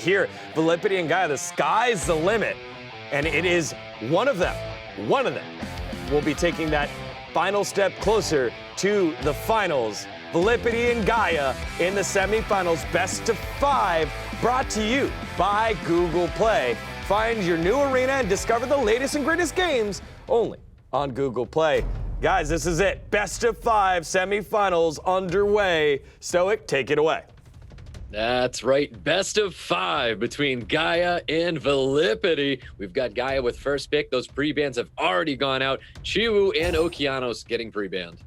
Here, Viilipytty and Gaia, the sky's the limit. And it is one of them will be taking that final step closer to the finals. Viilipytty and Gaia in the semifinals, best of 5, brought to you by Google Play. Find your new arena and discover the latest and greatest games only on Google Play. Guys, this is it. Best of 5 semifinals underway. Stoic, take it away. That's right. Best of 5 between Gaia and Viilipytty. We've got Gaia with first pick. Those pre-bans have already gone out. Chiwu and Okeanos getting pre-banned.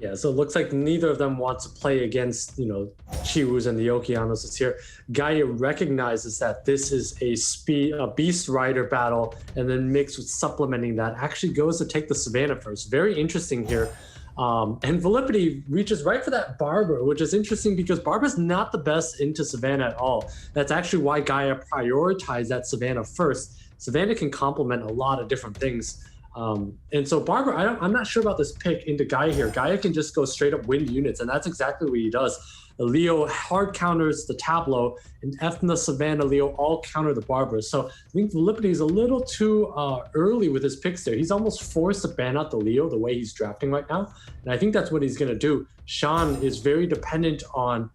Yeah, so it looks like neither of them wants to play against, Chiwus and the Okeanos here. Gaia recognizes that this is a beast rider battle, and then mixed with supplementing that, actually goes to take the Savannah first. Very interesting here. And Viilipytty reaches right for that Barber, which is interesting because Barber's not the best into Savannah at all. That's actually why Gaia prioritized that Savannah first. Savannah can complement a lot of different things. And so Barber, I'm not sure about this pick into Gaia here. Gaia can just go straight up win units, and that's exactly what he does. Leo hard counters the Tableau, and Ethna, Savannah, Leo all counter the Barber. So I think Viilipytty is a little too early with his picks there. He's almost forced to ban out the Leo the way he's drafting right now. And I think that's what he's going to do. Sean is very dependent on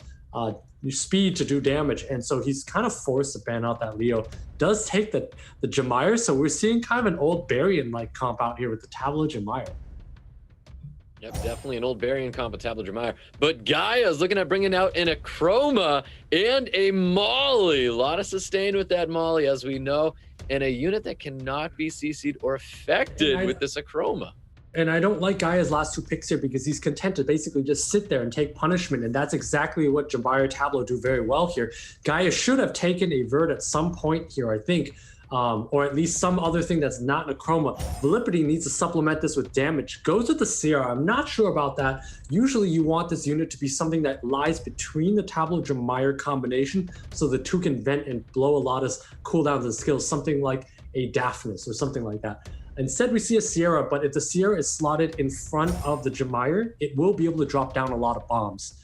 speed to do damage, and so he's kind of forced to ban out that Leo. Does take the Jamire, so we're seeing kind of an old Barian-like comp out here with the Tableau Jamire. Yep, definitely an old Barian comp with Tableau Jamire. But Gaia's looking at bringing out an Achroma and a Molly. A lot of sustain with that Molly, as we know, and a unit that cannot be CC'd or affected with this Achroma. And I don't like Gaia's last 2 picks here because he's content to basically just sit there and take punishment. And that's exactly what Jamire Tableau do very well here. Gaia should have taken a Vert at some point here, I think, or at least some other thing that's not an Achroma. Viilipytty needs to supplement this with damage. Goes with the Sierra. I'm not sure about that. Usually you want this unit to be something that lies between the Tableau Jamire combination so the two can vent and blow a lot of cooldowns and skills, something like a Daphnis or something like that. Instead, we see a Sierra, but if the Sierra is slotted in front of the Jamire, it will be able to drop down a lot of bombs.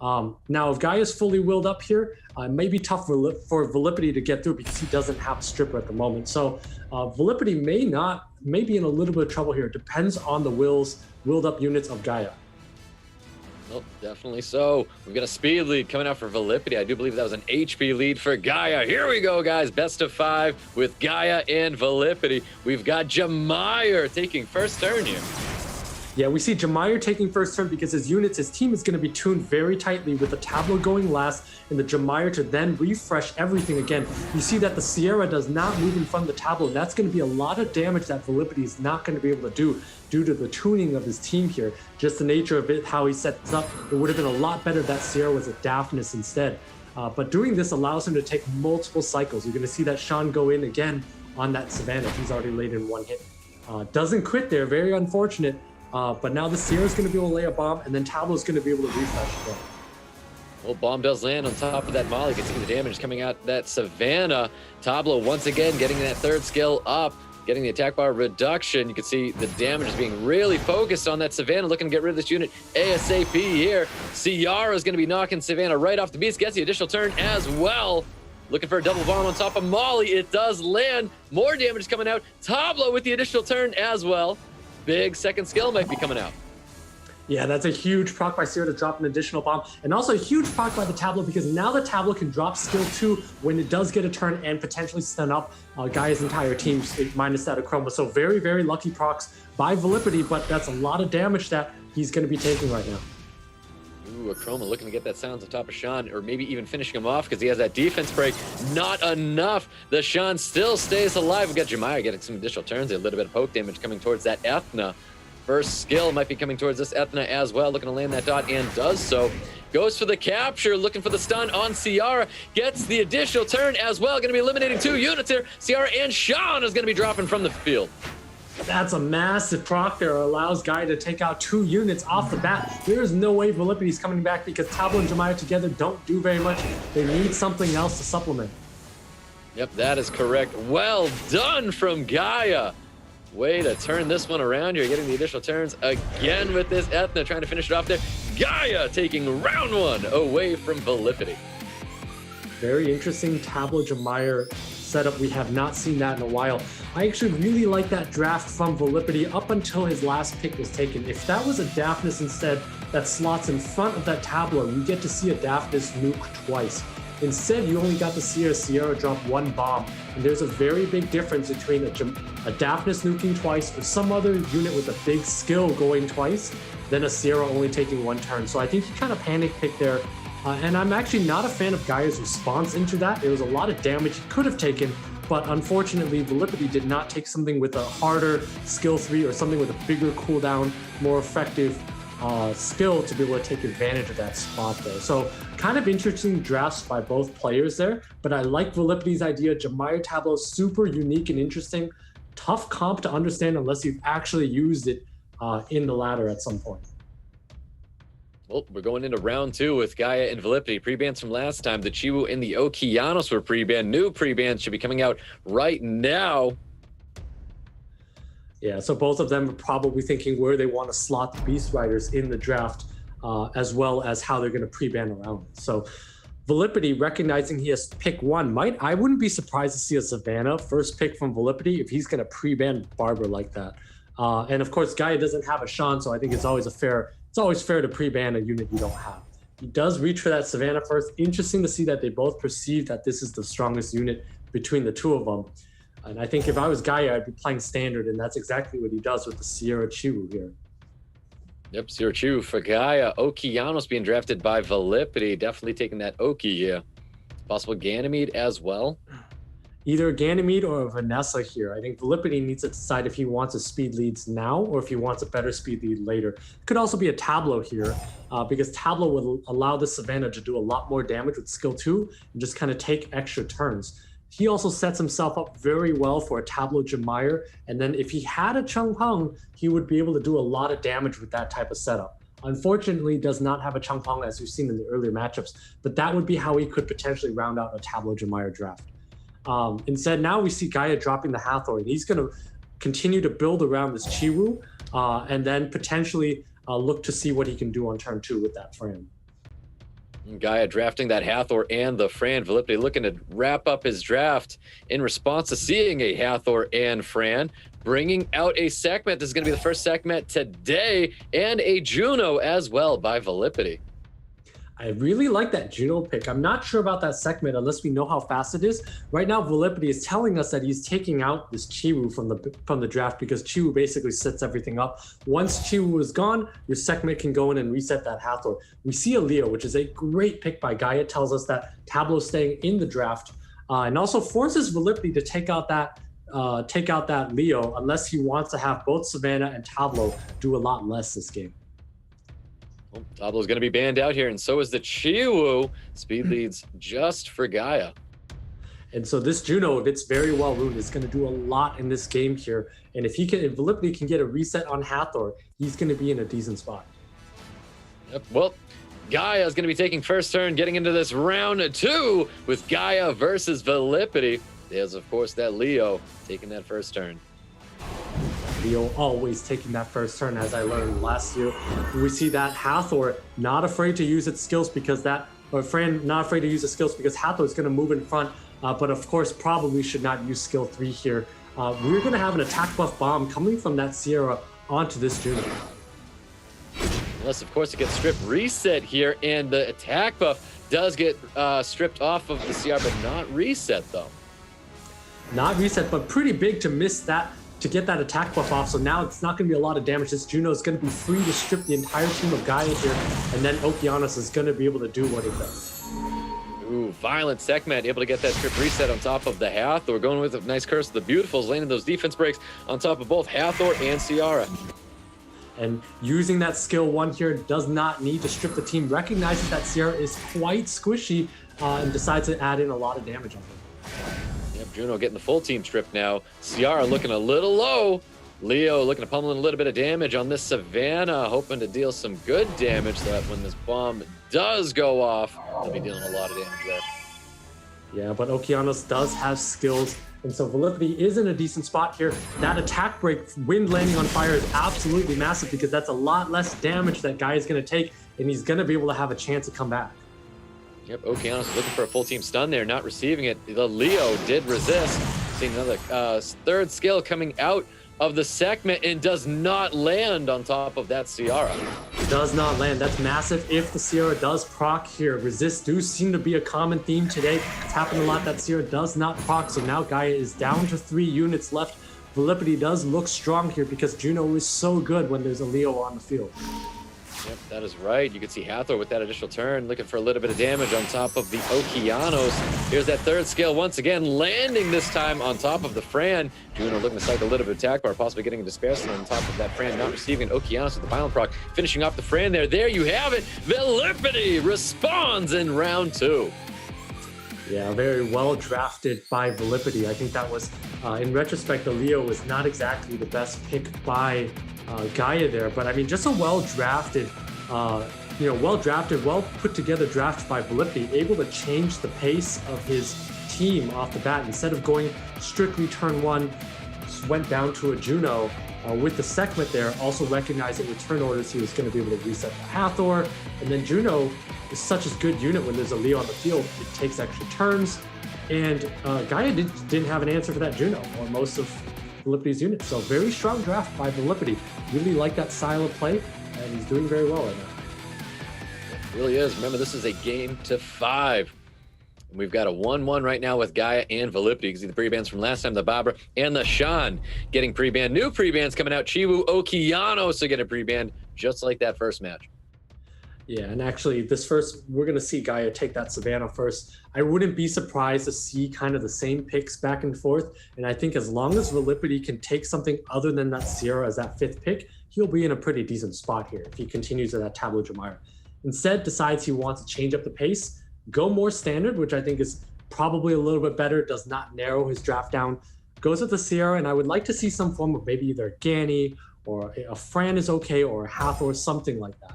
Now, if Gaia is fully willed up here, it may be tough for Viilipytty to get through because he doesn't have a stripper at the moment. So Viilipytty may be in a little bit of trouble here. It depends on the willed up units of Gaia. Oh, definitely so. We've got a speed lead coming out for Viilipytty. I do believe that was an HP lead for Gaia. Here we go, guys. Best of 5 with Gaia and Viilipytty. We've got Jamire taking first turn here. Yeah, we see Jamire taking first turn because his team is going to be tuned very tightly with the Tableau going last and the Jamire to then refresh everything again. You see that the Sierra does not move in front of the Tableau. That's going to be a lot of damage that Viilipytty is not going to be able to do due to the tuning of his team here. Just the nature of it, how he sets up, it would have been a lot better if that Sierra was a Daphnis instead. But doing this allows him to take multiple cycles. You're going to see that Sean go in again on that Savannah. He's already laid in 1 hit. Doesn't quit there, very unfortunate. But now the Sierra is going to be able to lay a bomb, and then Tableau is going to be able to refresh again. Well, bomb does land on top of that Molly. You can see the damage coming out that Savannah. Tableau once again getting that 3rd skill up, getting the attack bar reduction. You can see the damage is being really focused on that Savannah, looking to get rid of this unit ASAP here. Ciara is going to be knocking Savannah right off the beast, gets the additional turn as well. Looking for a double bomb on top of Molly. It does land. More damage coming out. Tableau with the additional turn as well. Big 2nd skill might be coming out. Yeah, that's a huge proc by Sierra to drop an additional bomb, and also a huge proc by the Tableau because now the Tableau can drop skill 2 when it does get a turn and potentially stun up Gaia's entire team, minus that Achroma. So very, very lucky procs by Viilipytty, but that's a lot of damage that he's going to be taking right now. Ooh, Achroma looking to get that silence on top of Sean, or maybe even finishing him off because he has that defense break. Not enough. The Sean still stays alive. We've got Jamire getting some additional turns, a little bit of poke damage coming towards that Ethna. First skill might be coming towards this Ethna as well, looking to land that dot and does so. Goes for the capture, looking for the stun on Ciara. Gets the additional turn as well. Going to be eliminating 2 units here. Ciara and Sean is going to be dropping from the field. That's a massive proc there. Allows Gaia to take out 2 units off the bat. There is no way Viilipytty is coming back because Tableau and Jamire together don't do very much. They need something else to supplement. Yep, that is correct. Well done from Gaia. Way to turn this one around. You're getting the additional turns again with this Ethna, trying to finish it off there. Gaia taking round 1 away from Viilipytty. Very interesting Tableau Jemire setup. We have not seen that in a while. I actually really like that draft from Viilipytty up until his last pick was taken. If that was a Daphnis instead that slots in front of that Tableau, you get to see a Daphnis nuke twice. Instead, you only got to see a Sierra drop one bomb, and there's a very big difference between a Daphnis nuking twice or some other unit with a big skill going twice than a Sierra only taking one turn. So I think he kind of panic picked there, and I'm actually not a fan of Gaia's response into that. It was a lot of damage he could have taken, but unfortunately, Viilipytty did not take something with a harder skill 3 or something with a bigger cooldown, more effective skill to be able to take advantage of that spot there. So kind of interesting drafts by both players there, but I like Viilipytty's idea. Jemire Tableau, super unique and interesting. Tough comp to understand unless you've actually used it in the ladder at some point. Well, we're going into round 2 with Gaia and Viilipytty. Pre-bans from last time. The Chiwu and the Okeanos were pre-banned. New pre-bans should be coming out right now. Yeah, so both of them are probably thinking where they want to slot the Beast Riders in the draft, as well as how they're going to pre-ban around it. So Viilipytty, recognizing he has pick 1, I wouldn't be surprised to see a Savannah first pick from Viilipytty if he's going to pre-ban Barber like that. And of course, Gaia doesn't have a Shan, so I think it's always fair to pre-ban a unit you don't have. He does reach for that Savannah first. Interesting to see that they both perceive that this is the strongest unit between the two of them. And I think if I was Gaia, I'd be playing standard, and that's exactly what he does with the Sierra Chiwu here. Yep, Sierra Chiwu for Gaia. Okeanos being drafted by Viilipytty. Definitely taking that Oki here. Possible Ganymede as well. Either Ganymede or Vanessa here. I think Viilipytty needs to decide if he wants a speed leads now or if he wants a better speed lead later. Could also be a Tableau here, because Tableau will allow the Savannah to do a lot more damage with skill 2 and just kind of take extra turns. He also sets himself up very well for a Tableau Jemire, and then if he had a Changpeng, he would be able to do a lot of damage with that type of setup. Unfortunately, does not have a Changpeng as we've seen in the earlier matchups, but that would be how he could potentially round out a Tableau Jemire draft. Instead, now we see Gaia dropping the Hathor, and he's going to continue to build around this Chiwu, and then potentially look to see what he can do on turn 2 with that Fran. Gaia drafting that Hathor and the Fran. Viilipytty looking to wrap up his draft in response to seeing a Hathor and Fran, bringing out a Sekhmet. This is going to be the first Sekhmet today, and a Juno as well by Viilipytty. I really like that Juno pick. I'm not sure about that Sekhmet unless we know how fast it is. Right now, Viilipytty is telling us that he's taking out this Chiwu from the draft because Chiwu basically sets everything up. Once Chiwu is gone, your Sekhmet can go in and reset that Hathor. We see a Leo, which is a great pick by Gaia. Tells us that Tableau's staying in the draft, and also forces Viilipytty to take out that Leo unless he wants to have both Savannah and Tableau do a lot less this game. Well, Tableau's going to be banned out here, and so is the Chiwu. Speed leads just for Gaia. And so this Juno, if it's very well ruined, is going to do a lot in this game here. And if Viilipytty can get a reset on Hathor, he's going to be in a decent spot. Yep. Well, Gaia is going to be taking first turn, getting into this round 2 with Gaia versus Viilipytty. There's, of course, that Leo taking that first turn. Leo always taking that first turn, as I learned last year. We see that Hathor not afraid to use its skills Fran not afraid to use its skills because Hathor is going to move in front, but of course probably should not use skill 3 here. We're going to have an attack buff bomb coming from that Sierra onto this Juno. Unless, of course, it gets strip reset here, and the attack buff does get stripped off of the CR, but not reset, though. Not reset, but pretty big to miss that, to get that attack buff off. So now it's not going to be a lot of damage. This Juno is going to be free to strip the entire team of Gaia here, and then Okeanos is going to be able to do what it does. Ooh, violent Sekhmet able to get that strip reset on top of the Hathor. Going with a nice Curse of the Beautifuls, landing those defense breaks on top of both Hathor and Ciara. And using that skill 1 here does not need to strip the team. Recognizes that Sierra is quite squishy and decides to add in a lot of damage on her. Yep, Juno getting the full team strip now. Ciara looking a little low. Leo looking to pummel in a little bit of damage on this Savannah, hoping to deal some good damage so that when this bomb does go off, they'll be dealing a lot of damage there. Yeah, but Okeanos does have skills, and so Viilipytty is in a decent spot here. That attack break, wind landing on fire, is absolutely massive because that's a lot less damage that Gaia is going to take, and he's going to be able to have a chance to come back. Yep, Okeanos looking for a full team stun there, not receiving it. The Leo did resist. Seeing another third skill coming out of the segment and does not land on top of that Ciara. Does not land. That's massive. If the Ciara does proc here, resists do seem to be a common theme today. It's happened a lot that Ciara does not proc, so now Gaia is down to 3 units left. Viilipytty does look strong here because Juno is so good when there's a Leo on the field. Yep, that is right. You can see Hathor with that additional turn, looking for a little bit of damage on top of the Okeanos. Here's that third skill once again, landing this time on top of the Fran. Juno looking to cycle a little bit of attack bar, possibly getting a Despair Stone on top of that Fran, not receiving Okeanos with the final proc, finishing off the Fran there. There you have it. Viilipytty responds in round 2. Yeah, very well drafted by Viilipytty. I think that was, in retrospect, the Leo was not exactly the best pick by Gaia there, but I mean, just a well drafted, well put together draft by Viilipytty, able to change the pace of his team off the bat. Instead of going strictly turn 1, just went down to a Juno with the segment there, also recognizing with turn orders he was going to be able to reset the Hathor, and then Juno is such a good unit when there's a Leo on the field, it takes extra turns, and Gaia didn't have an answer for that Juno or most of Viilipytty's units. So very strong draft by Viilipytty. Really like that style of play, and he's doing very well right now. It really is. Remember, this is a game to 5. And we've got a 1-1 right now with Gaia and Viilipytty. You can see the pre-bans from last time, the Barbara and the Shan getting pre-banned. New pre-bans coming out. Chiwu, Okeanos are getting pre-banned, just like that first match. Yeah, and actually we're going to see Gaia take that Savannah first. I wouldn't be surprised to see kind of the same picks back and forth. And I think as long as Viilipytty can take something other than that Ciara as that 5th pick, he'll be in a pretty decent spot here if he continues at that Tableau Jamira. Instead, decides he wants to change up the pace, go more standard, which I think is probably a little bit better, does not narrow his draft down, goes with the Ciara, and I would like to see some form of maybe either Ganny or a Fran is okay, or a Hathor, something like that.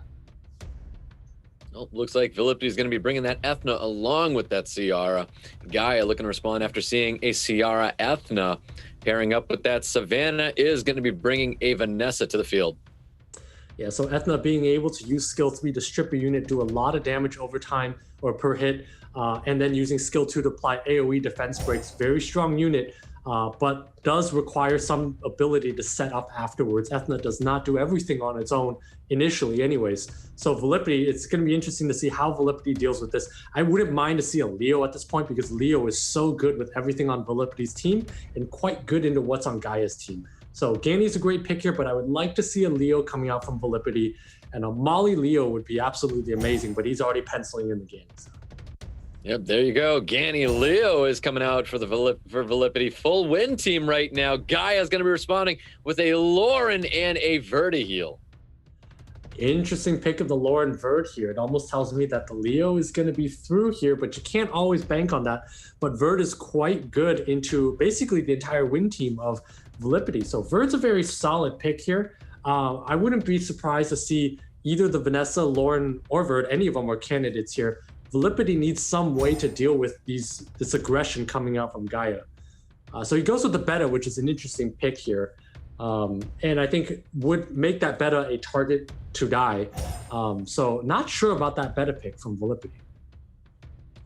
Well, looks like Viilipytty is going to be bringing that Ethna along with that Ciara. Gaia looking to respond after seeing a Ciara Ethna. Pairing up with that Savannah is going to be bringing a Vanessa to the field. Yeah, so Ethna being able to use skill 3 to strip a unit, do a lot of damage over time or per hit, and then using skill 2 to apply AoE defense breaks. Very strong unit, but does require some ability to set up afterwards. Ethna does not do everything on its own initially anyways. So Viilipytty, it's going to be interesting to see how Viilipytty deals with this. I wouldn't mind to see a Leo at this point because Leo is so good with everything on Viilipytty's team and quite good into what's on Gaia's team. So Ganny's a great pick here, but I would like to see a Leo coming out from Viilipytty, and a Molly Leo would be absolutely amazing, but he's already penciling in the Gannys. Yep, there you go. Ganny Leo is coming out for the Viilipytty full win team right now. Gaia is going to be responding with a Lauren and a Vertiheel. Interesting pick of the Lauren Vert here. It almost tells me that the Leo is going to be through here, but you can't always bank on that. But Vert is quite good into basically the entire win team of Viilipytty. So Vert's a very solid pick here. I wouldn't be surprised to see either the Vanessa, Lauren, or Vert, any of them are candidates here. Viilipytty needs some way to deal with this aggression coming out from Gaia. So he goes with the Beta, which is an interesting pick here. And I think would make that Beta a target to die. So not sure about that Beta pick from Viilipytty.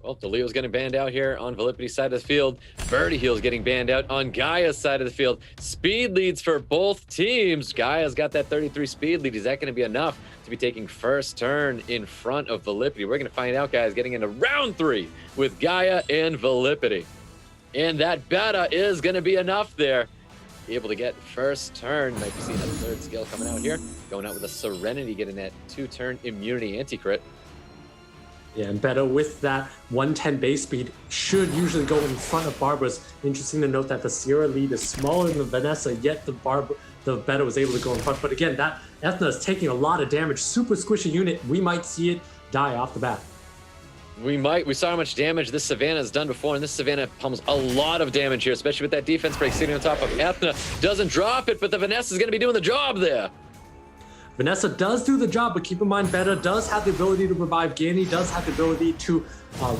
Well, the Leo's getting banned out here on Viilipytty's side of the field. Vertiheel's getting banned out on Gaia's side of the field. Speed leads for both teams. Gaia's got that 33 speed lead. Is that going to be enough to be taking first turn in front of Viilipytty? We're going to find out, guys, getting into round 3 with Gaia and Viilipytty. And that Beta is going to be enough there. Be able to get first turn. Might be seeing that third skill coming out here. Going out with a Serenity, getting that 2-turn immunity anti-crit. Yeah, and Beta with that 110 base speed should usually go in front of Barbara's. Interesting to note that the Sierra lead is smaller than the Vanessa, yet the Beta was able to go in front. But again, that Ethna is taking a lot of damage. Super squishy unit. We might see it die off the bat. We saw how much damage this Savannah has done before, and this Savannah pummels a lot of damage here, especially with that defense break sitting on top of Ethna. Doesn't drop it, but the Vanessa is going to be doing the job there. Vanessa does do the job, but keep in mind, Beta does have the ability to revive. Ganny does have the ability to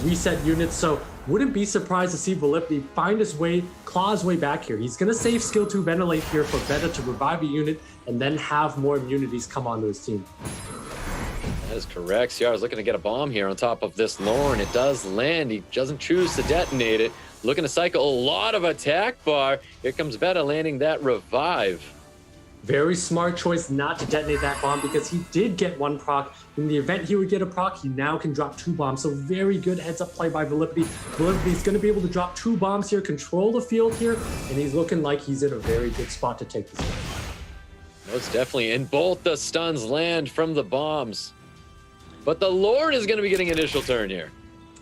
reset units, so wouldn't be surprised to see Viilipytty find his way, claw his way back here. He's going to save skill 2 Ventilate here for Beta to revive a unit and then have more immunities come onto his team. That is correct. Ciara's looking to get a bomb here on top of this Lauren. It does land. He doesn't choose to detonate it. Looking to cycle a lot of attack bar. Here comes Beta landing that revive. Very smart choice not to detonate that bomb because he did get one proc. In the event he would get a proc, he now can drop 2 bombs. So very good heads-up play by Viilipytty. Viilipytty's going to be able to drop 2 bombs here, control the field here, and he's looking like he's in a very good spot to take this one. Most definitely. And both the stuns land from the bombs. But the Lord is going to be getting initial turn here.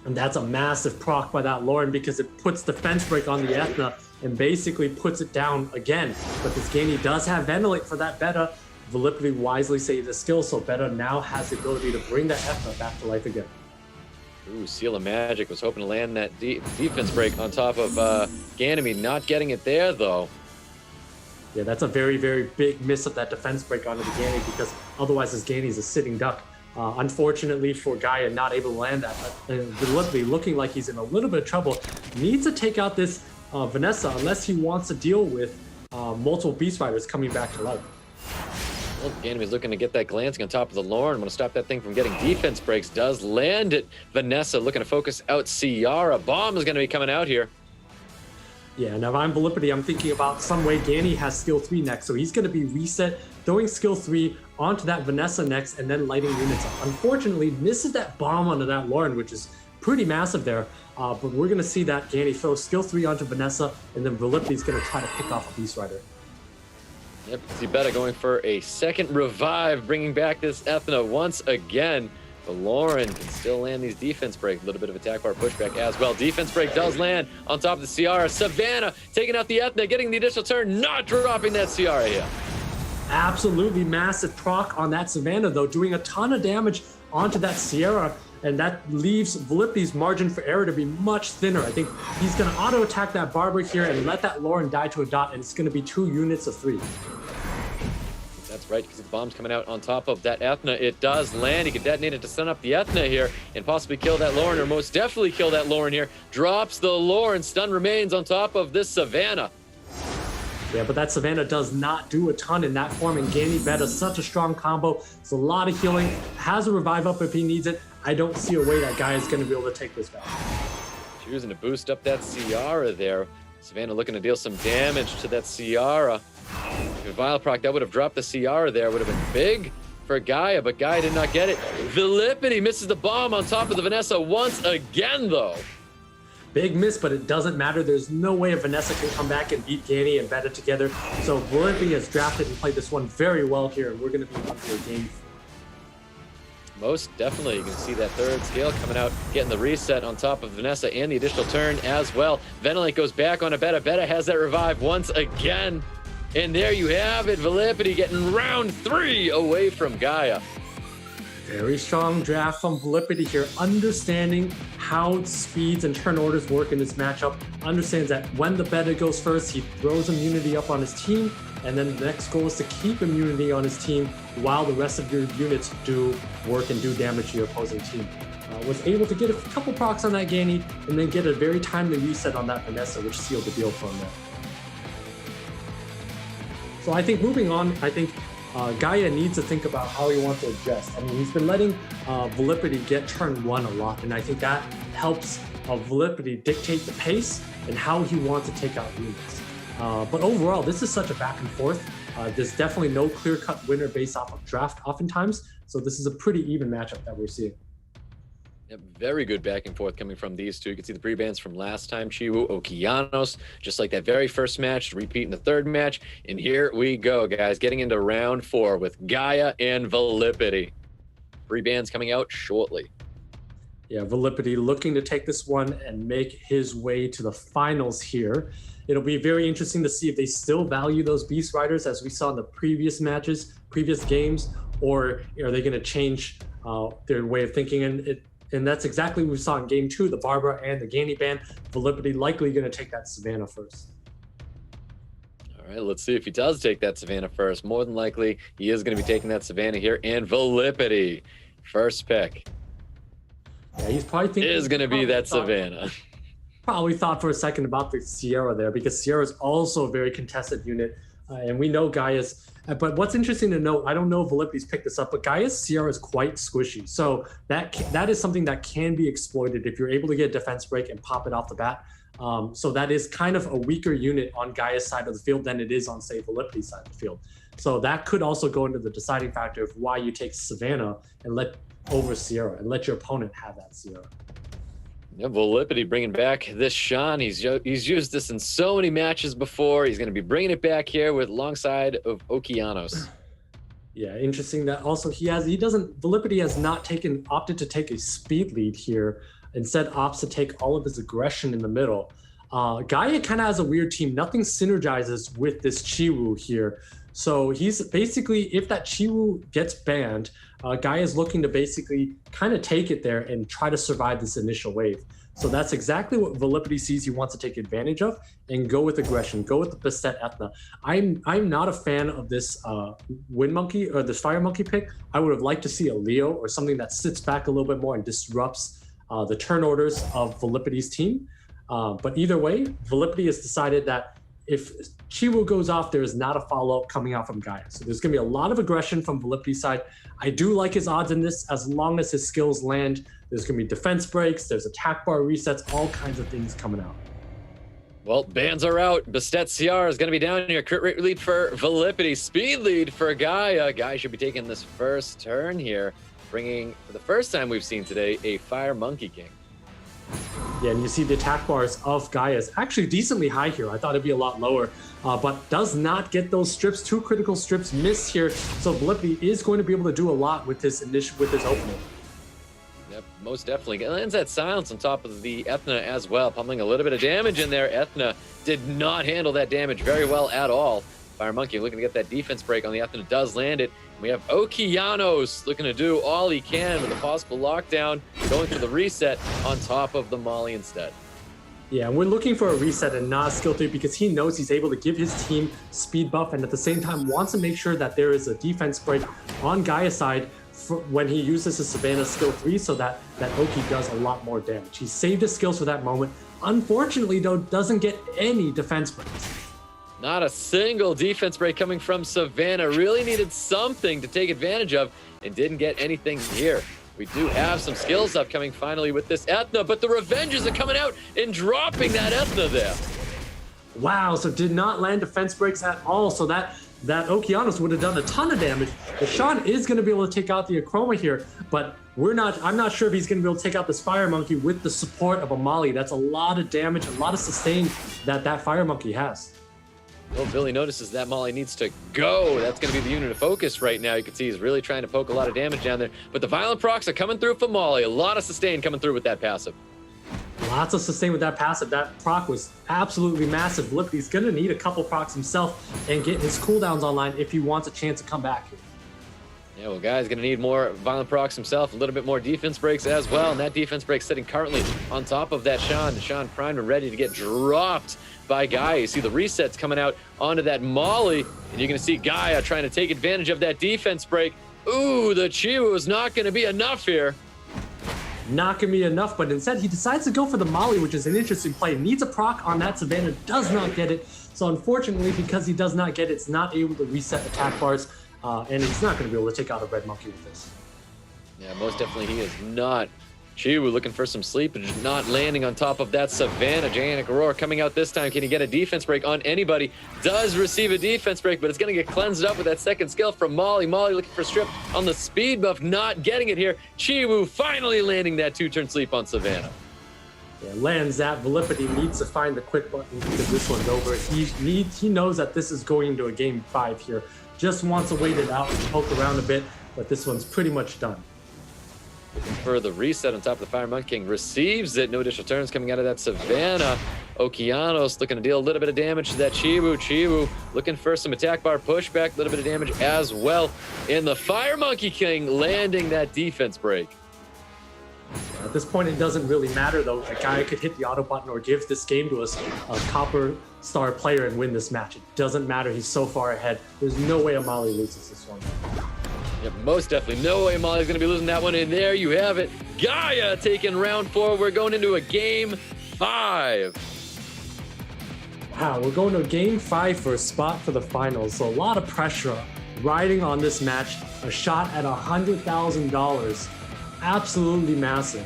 And that's a massive proc by that Lauren because it puts the fence break on the Ethna and basically puts it down again. But this Gainy does have Ventilate for that Beta. Viilipytty wisely saved the skill, so Beta now has the ability to bring that Ethna back to life again. Ooh, Seal of Magic was hoping to land that defense break on top of Ganymede. Not getting it there, though. Yeah, that's a very, very big miss of that defense break onto the Gainy because otherwise this Gainy is a sitting duck. Unfortunately for Gaia, not able to land that. Viilipytty looking like he's in a little bit of trouble. Needs to take out this Vanessa unless he wants to deal with multiple Beast Riders coming back to life. Well, Ganymede's looking to get that glancing on top of the Lauren. Want to stop that thing from getting defense breaks. Does land it. Vanessa looking to focus out Ciara. Bomb is going to be coming out here. Yeah, now if I'm Viilipytty, I'm thinking about some way Gany has skill 3 next, so he's going to be reset, throwing skill 3 onto that Vanessa next, and then lighting units up. Unfortunately, misses that bomb onto that Lauren, which is pretty massive there, but we're going to see that Gany throw skill 3 onto Vanessa, and then Viilipytty's going to try to pick off a Beast Rider. Yep, see Beta going for a second revive, bringing back this Ethna once again. But Lauren can still land these defense break. A little bit of attack bar pushback as well. Defense break does land on top of the Ciara. Savannah taking out the Ethna, getting the additional turn, not dropping that Ciara here. Absolutely massive proc on that Savannah, though, doing a ton of damage onto that Sierra, and that leaves Viilipytty's margin for error to be much thinner. I think he's going to auto-attack that Barber here and let that Lauren die to a dot, and it's going to be 2 units of 3. That's right, because the bomb's coming out on top of that Ethna. It does land. He can detonate it to stun up the Ethna here and possibly kill that Lauren, or most definitely kill that Lauren here. Drops the Lauren. Stun remains on top of this Savannah. Yeah, but that Savannah does not do a ton in that form, and Gany Beta, such a strong combo. It's a lot of healing. Has a revive up if he needs it. I don't see a way that guy is going to be able to take this back. Choosing to boost up that Ciara there. Savannah looking to deal some damage to that Ciara. If a Vile proc, that would have dropped the Ciara there. Would have been big for Gaia, but Gaia did not get it. Viilipytty misses the bomb on top of the Vanessa once again, though. Big miss, but it doesn't matter. There's no way Vanessa can come back and beat Gany and Beta together. So Viilipytty has drafted and played this one very well here, and we're going to be on to a game. Most definitely. You can see that third scale coming out, getting the reset on top of Vanessa and the additional turn as well. Ventilate goes back on a Beta. Beta has that revive once again. And there you have it. Viilipytty getting round 3 away from Gaia. Very strong draft from Viilipytty here, understanding how speeds and turn orders work in this matchup. Understands that when the Beta goes first, he throws immunity up on his team, and then the next goal is to keep immunity on his team while the rest of your units do work and do damage to your opposing team. Was able to get a couple procs on that Gany, and then get a very timely reset on that Vanessa, which sealed the deal for him there. So I think moving on, Gaia needs to think about how he wants to adjust. I mean, he's been letting Viilipytty get turn 1 a lot, and I think that helps Viilipytty dictate the pace and how he wants to take out units. But overall, this is such a back and forth. There's definitely no clear-cut winner based off of draft oftentimes, so this is a pretty even matchup that we're seeing. Yep, very good back and forth coming from these two. You can see the pre-bans from last time. Chiwu, Okeanos, just like that very first match, repeat in the third match. And here we go, guys, getting into round 4 with Gaia and Viilipytty. Pre-bans coming out shortly. Yeah, Viilipytty looking to take this one and make his way to the finals here. It'll be very interesting to see if they still value those Beast Riders as we saw in the previous matches, previous games, or are they going to change their way of thinking? And that's exactly what we saw in game 2, the Barbara and the Gany ban. Viilipytty likely going to take that Savannah first. All right, let's see if he does take that Savannah first. More than likely, he is going to be taking that Savannah here. And Viilipytty, first pick, Yeah, he's probably thinking is going to be that Savannah. Probably thought for a second about the Sierra there, because Sierra is also a very contested unit. And we know Gaia's, but what's interesting to note, I don't know if Viilipytty's picked this up, but Gaia's Sierra is quite squishy. So that is something that can be exploited if you're able to get a defense break and pop it off the bat. So that is kind of a weaker unit on Gaia's side of the field than it is on, say, Viilipytty's side of the field. So that could also go into the deciding factor of why you take Savannah and over Sierra and let your opponent have that Sierra. Yeah, Viilipytty bringing back this Sean. He's used this in so many matches before. He's going to be bringing it back here with alongside of Okeanos. Yeah, interesting that also Viilipytty has not opted to take a speed lead here. Instead opts to take all of his aggression in the middle. Gaia kind of has a weird team. Nothing synergizes with this Chiwu here. So he's basically, if that Chiwu gets banned, Gaia is looking to basically kind of take it there and try to survive this initial wave. So that's exactly what Viilipytty sees he wants to take advantage of and go with aggression, go with the Bastet Ethna. I'm not a fan of this Wind Monkey or this Fire Monkey pick. I would have liked to see a Leo or something that sits back a little bit more and disrupts the turn orders of Viilipytty's team. But either way, Viilipytty has decided that if Chiwu goes off, there is not a follow-up coming out from Gaia. So there's going to be a lot of aggression from Viilipytty's side. I do like his odds in this as long as his skills land. There's going to be defense breaks, there's attack bar resets, all kinds of things coming out. Well, bans are out. Bastet CR is going to be down here. Crit rate lead for Viilipytty. Speed lead for Gaia. Gaia should be taking this first turn here, bringing, for the first time we've seen today, a Fire Monkey King. Yeah, and you see the attack bars of Gaia is actually decently high here. I thought it'd be a lot lower, but does not get those strips. 2 critical strips missed here. So Viilipytty is going to be able to do a lot with his opening. Yep, most definitely. It lands that silence on top of the Ethna as well, pummeling a little bit of damage in there. Ethna did not handle that damage very well at all. Fire Monkey looking to get that defense break on the Ethna, does land it. We have Okeanos looking to do all he can with a possible lockdown, going for the reset on top of the Molly instead. Yeah, we're looking for a reset and not a skill 3 because he knows he's able to give his team speed buff and at the same time wants to make sure that there is a defense break on Gaia's side when he uses his Savannah skill 3 so that Oki does a lot more damage. He saved his skills for that moment. Unfortunately, though, doesn't get any defense breaks. Not a single defense break coming from Savannah. Really needed something to take advantage of and didn't get anything here. We do have some skills upcoming finally with this Ethna, but the Revengers are coming out and dropping that Ethna there. Wow, so did not land defense breaks at all. So that Okeanos would have done a ton of damage. The Sean is going to be able to take out the Achroma here, but I'm not sure if he's going to be able to take out this Fire Monkey with the support of a Molly. That's a lot of damage, a lot of sustain that Fire Monkey has. Well, Billy notices that Molly needs to go. That's going to be the unit of focus right now. You can see he's really trying to poke a lot of damage down there. But the violent procs are coming through for Molly. A lot of sustain coming through with that passive. Lots of sustain with that passive. That proc was absolutely massive. Viilipytty's going to need a couple procs himself and get his cooldowns online if he wants a chance to come back here. Yeah, well, Guy's going to need more violent procs himself, a little bit more defense breaks as well. And that defense break sitting currently on top of that Sean. The Sean primed and ready to get dropped by Gaia. You see the resets coming out onto that Molly, and you're going to see Gaia trying to take advantage of that defense break. Ooh, the Chiwu is not going to be enough here. Not going to be enough, but instead he decides to go for the Molly, which is an interesting play. Needs a proc on that Savannah, does not get it. So unfortunately, because he does not get it, it's not able to reset attack bars, and he's not going to be able to take out a Red Monkey with this. Yeah, most definitely he is not. Chiwu looking for some sleep and just not landing on top of that Savannah. Gigantic Aurora coming out this time. Can he get a defense break on anybody? Does receive a defense break, but it's going to get cleansed up with that second skill from Molly. Molly looking for strip on the speed buff, not getting it here. Chiwu finally landing that 2-turn sleep on Savannah. Yeah, lands that. Viilipytty needs to find the quick button because this one's over. He knows that this is going into a game 5 here. Just wants to wait it out and poke around a bit, but this one's pretty much done. Looking for the reset on top of the Fire Monkey King. Receives it. No additional turns coming out of that Savannah. Okeanos looking to deal a little bit of damage to that Chiwu. Chiwu looking for some attack bar pushback. A little bit of damage as well. And the Fire Monkey King landing that defense break. At this point, it doesn't really matter, though. A guy could hit the auto button or give this game to us, a Copper Star player, and win this match. It doesn't matter. He's so far ahead. There's no way Amali loses this one. Yep, most definitely. No way Molly's going to be losing that one. And there you have it. Gaia taking round 4. We're going into a game 5. Wow, we're going to game 5 for a spot for the finals. So a lot of pressure riding on this match. A shot at $100,000. Absolutely massive.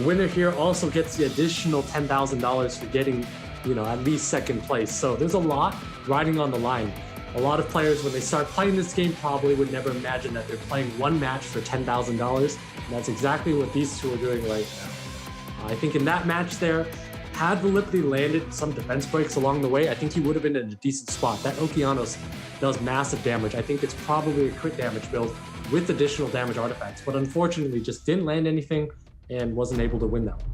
Winner here also gets the additional $10,000 for getting, at least second place. So there's a lot riding on the line. A lot of players, when they start playing this game, probably would never imagine that they're playing one match for $10,000. And that's exactly what these two are doing right now. I think in that match there, had Viilipytty landed some defense breaks along the way, I think he would have been in a decent spot. That Okeanos does massive damage. I think it's probably a crit damage build with additional damage artifacts, but unfortunately just didn't land anything and wasn't able to win that one.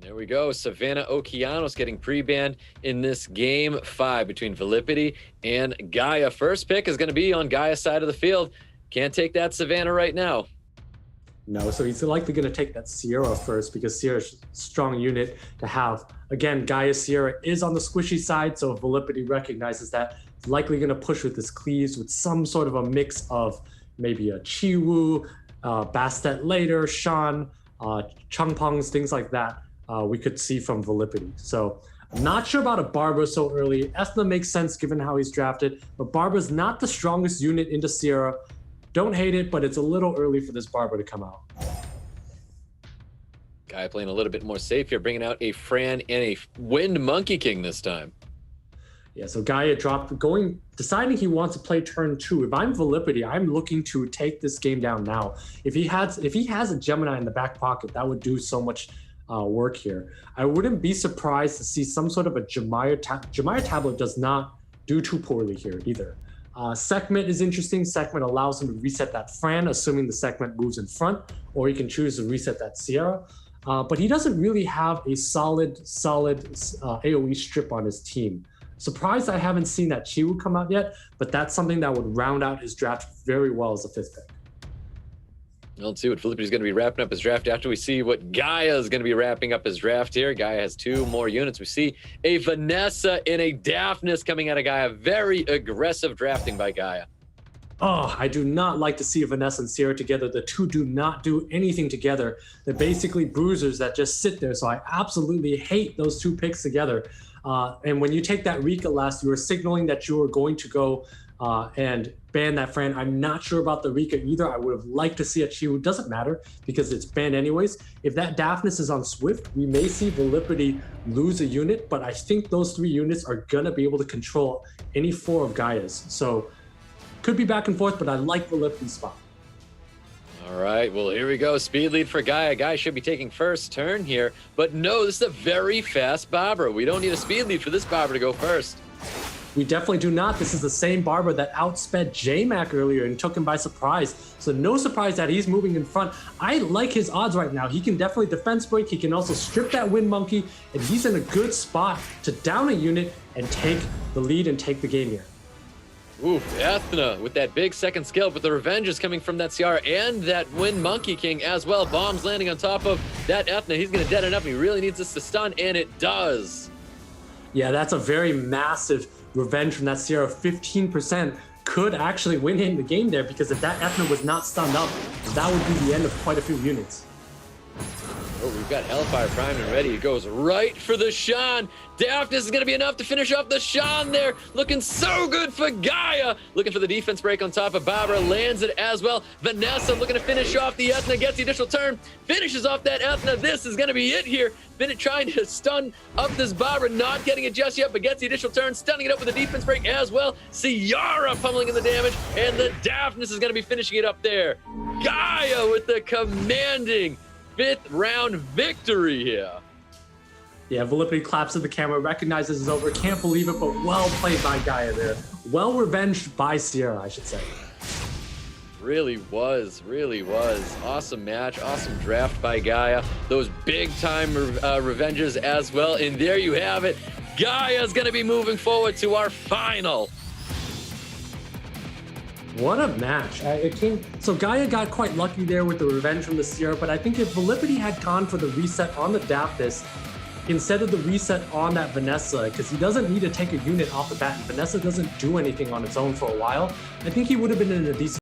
There we go. Savannah Okeanos getting pre-banned in this game 5 between Viilipytty and Gaia. First pick is going to be on Gaia's side of the field. Can't take that Savannah right now. No, so he's likely going to take that Sierra first because Sierra's a strong unit to have. Again, Gaia Sierra is on the squishy side, so if Viilipytty recognizes that, he's likely going to push with his cleaves with some sort of a mix of maybe a Chiwu, Bastet later, Shan, Changpongs, things like that we could see from Viilipytty. So I'm not sure about a Barber so early. Ethna makes sense given how he's drafted, but Barber's not the strongest unit into Sierra. Don't hate it, but it's a little early for this Barber to come out. Gaia playing a little bit more safe here, bringing out a Fran and a Wind Monkey King this time. Yeah, so Gaia deciding he wants to play turn 2. If I'm Viilipytty, I'm looking to take this game down now. If he has a Gemini in the back pocket, that would do so much work here. I wouldn't be surprised to see some sort of a Jemaya tablet does not do too poorly here either. Sekhmet is interesting. Sekhmet allows him to reset that Fran, assuming the Sekhmet moves in front, or he can choose to reset that Sierra. But he doesn't really have a solid AoE strip on his team. Surprised I haven't seen that Chiwu come out yet, but that's something that would round out his draft very well as a 5th pick. Let's see what Viilipytty's going to be wrapping up his draft after we see what Gaia is going to be wrapping up his draft here. Gaia has 2 more units. We see a Vanessa and a Daphnis coming out of Gaia. Very aggressive drafting by Gaia. Oh, I do not like to see a Vanessa and Sierra together. The two do not do anything together. They're basically bruisers that just sit there. So I absolutely hate those 2 picks together. And when you take that Rika last, you were signaling that you were going to go and ban that Fran. I'm not sure about the Rika either. I would have liked to see a Chiwu. Doesn't matter because it's banned anyways. If that Daphnis is on Swift, we may see Viilipytty lose a unit, but I think those 3 units are going to be able to control any 4 of Gaia's. So could be back and forth, but I like Viilipytty's spot. All right, well, here we go. Speed lead for Gaia. Gaia should be taking first turn here, but no, this is a very fast Barber. We don't need a speed lead for this Barber to go first. We definitely do not. This is the same Barber that outsped J-Mac earlier and took him by surprise. So no surprise that he's moving in front. I like his odds right now. He can definitely defense break. He can also strip that Wind Monkey, and he's in a good spot to down a unit and take the lead and take the game here. Ooh, Ethna with that big second skill, but the revenge is coming from that Ciara and that Wind Monkey King as well. Bombs landing on top of that Ethna. He's going to deaden up. He really needs this to stun, and it does. Yeah, that's a very massive revenge from that Sierra. 15% could actually win him the game there, because if that Ethna was not stunned up, that would be the end of quite a few units. Oh, we've got Hellfire primed and ready. He goes right for the Shan. Daphnis is going to be enough to finish off the Shan there. Looking so good for Gaia. Looking for the defense break on top of Barbara. Lands it as well. Vanessa looking to finish off the Ethna. Gets the additional turn. Finishes off that Ethna. This is going to be it here. Bennett trying to stun up this Barbara. Not getting it just yet, but gets the additional turn. Stunning it up with a defense break as well. Ciara pummeling in the damage. And the Daphnis is going to be finishing it up there. Gaia with the commanding 5th round victory here. Yeah, Viilipytty claps at the camera, recognizes it's over, can't believe it, but well played by Gaia there. Well revenged by Sierra, I should say. Really was. Awesome match, awesome draft by Gaia. Those big time revenges as well. And there you have it. Gaia's going to be moving forward to our final. What a match. So Gaia got quite lucky there with the revenge from the Sierra, but I think if Viilipytty had gone for the reset on the Daphnis instead of the reset on that Vanessa, because he doesn't need to take a unit off the bat, and Vanessa doesn't do anything on its own for a while, I think he would have been in a decent